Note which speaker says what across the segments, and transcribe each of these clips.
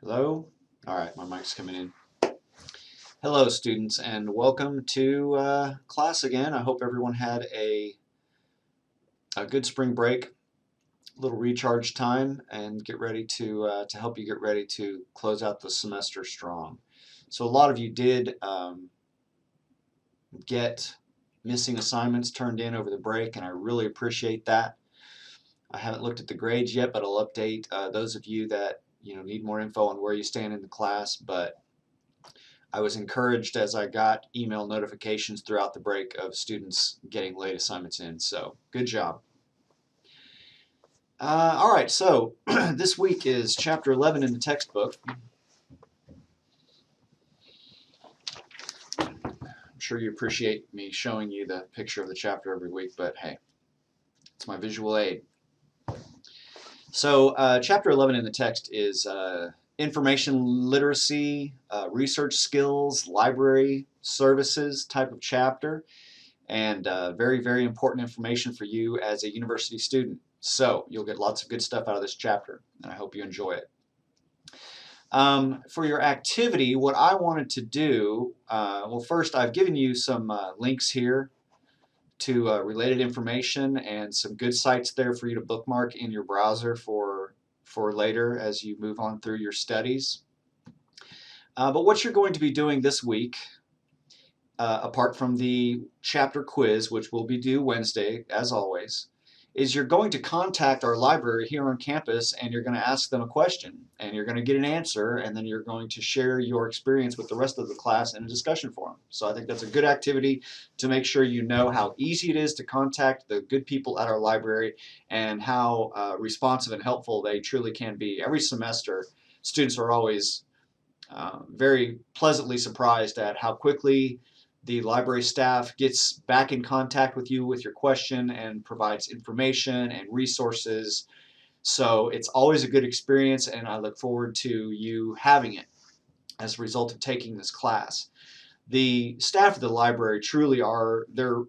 Speaker 1: Hello? All right, my mic's coming in. Hello, students, and welcome to class again. I hope everyone had a good spring break, a little recharge time, and get ready to help you get ready to close out the semester strong. So a lot of you did get missing assignments turned in over the break, and I really appreciate that. I haven't looked at the grades yet, but I'll update those of you that need more info on where you stand in the class. But I was encouraged as I got email notifications throughout the break of students getting late assignments in, so good job. All right, so this week is chapter 11 in the textbook. I'm sure you appreciate me showing you the picture of the chapter every week, but hey, it's my visual aid. So chapter 11 in the text is information literacy, research skills, library services type of chapter, and very, very important information for you as a university student. So you'll get lots of good stuff out of this chapter, and I hope you enjoy it. For your activity, what I wanted to do, well, first I've given you some links here to related information and some good sites there for you to bookmark in your browser for later as you move on through your studies. But what you're going to be doing this week, apart from the chapter quiz, which will be due Wednesday, as always, is you're going to contact our library here on campus and you're going to ask them a question and you're going to get an answer, and then you're going to share your experience with the rest of the class in a discussion forum. So I think that's a good activity to make sure you know how easy it is to contact the good people at our library and how responsive and helpful they truly can be. Every semester, students are always very pleasantly surprised at how quickly the library staff gets back in contact with you with your question and provides information and resources. So it's always a good experience, and I look forward to you having it as a result of taking this class. The staff of the library truly are, they're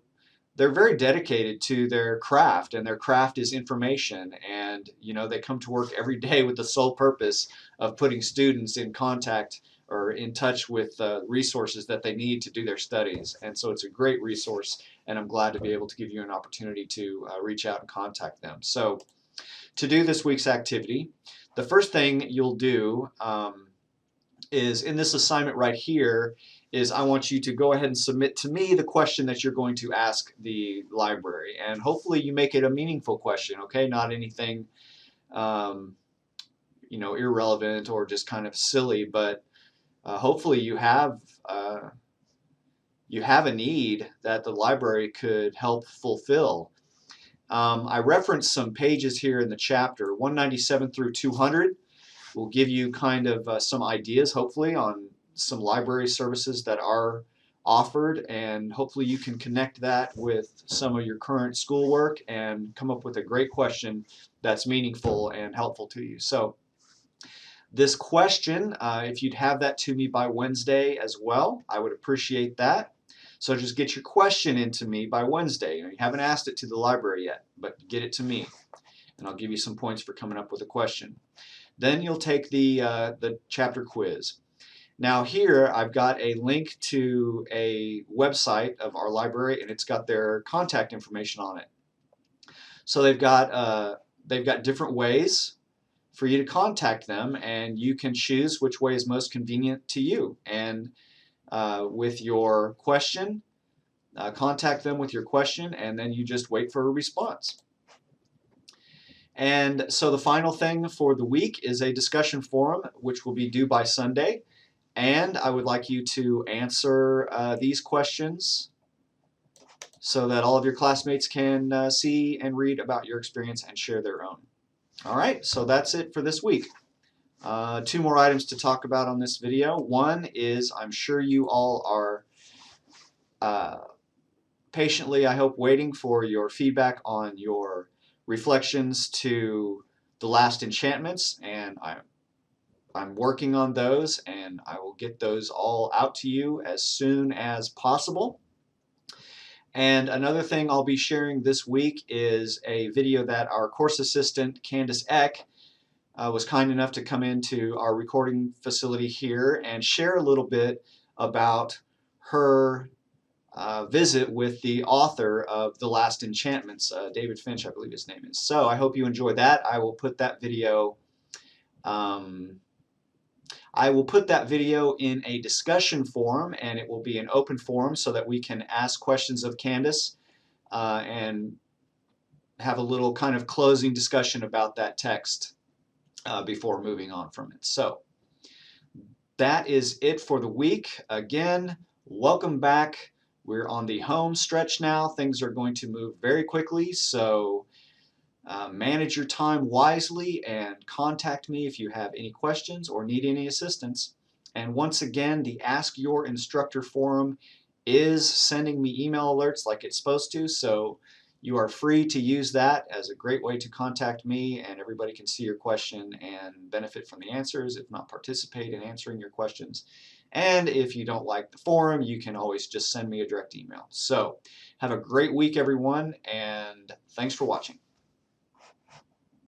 Speaker 1: very dedicated to their craft, and their craft is information, and they come to work every day with the sole purpose of putting students in contact or in touch with resources that they need to do their studies. And so it's a great resource, and I'm glad to be able to give you an opportunity to reach out and contact them. So to do this week's activity, the first thing you'll do is in this assignment right here is I want you to go ahead and submit to me the question that you're going to ask the library, and hopefully you make it a meaningful question, okay? Not anything irrelevant or just kind of silly, but hopefully you have a need that the library could help fulfill. I referenced some pages here in the chapter, 197 through 200 will give you kind of some ideas, hopefully, on some library services that are offered, and hopefully you can connect that with some of your current schoolwork and come up with a great question that's meaningful and helpful to you. So this question, if you'd have that to me by Wednesday as well, I would appreciate that. So just get your question into me by Wednesday. You haven't asked it to the library yet, but get it to me, and I'll give you some points for coming up with a question. Then you'll take the chapter quiz. Now here I've got a link to a website of our library, and it's got their contact information on it. So they've got different ways for you to contact them, and you can choose which way is most convenient to you. And with your question, contact them with your question, and then you just wait for a response. And so the final thing for the week is a discussion forum, which will be due by Sunday. And I would like you to answer these questions so that all of your classmates can see and read about your experience and share their own. All right, so that's it for this week. Two more items to talk about on this video. One is I'm sure you all are patiently, I hope, waiting for your feedback on your reflections to The Last Enchantments, and I'm working on those, and I will get those all out to you as soon as possible. And another thing I'll be sharing this week is a video that our course assistant, Candace Eck, was kind enough to come into our recording facility here and share a little bit about her visit with the author of The Last Enchantments, David Finch, I believe his name is. So I hope you enjoy that. I will put that video in a discussion forum, and it will be an open forum so that we can ask questions of Candace and have a little kind of closing discussion about that text before moving on from it. So that is it for the week. Again, welcome back. We're on the home stretch now. Things are going to move very quickly, so manage your time wisely and contact me if you have any questions or need any assistance. And once again, the Ask Your Instructor forum is sending me email alerts like it's supposed to, so you are free to use that as a great way to contact me, and everybody can see your question and benefit from the answers, if not participate in answering your questions. And if you don't like the forum, you can always just send me a direct email. So have a great week, everyone, and thanks for watching.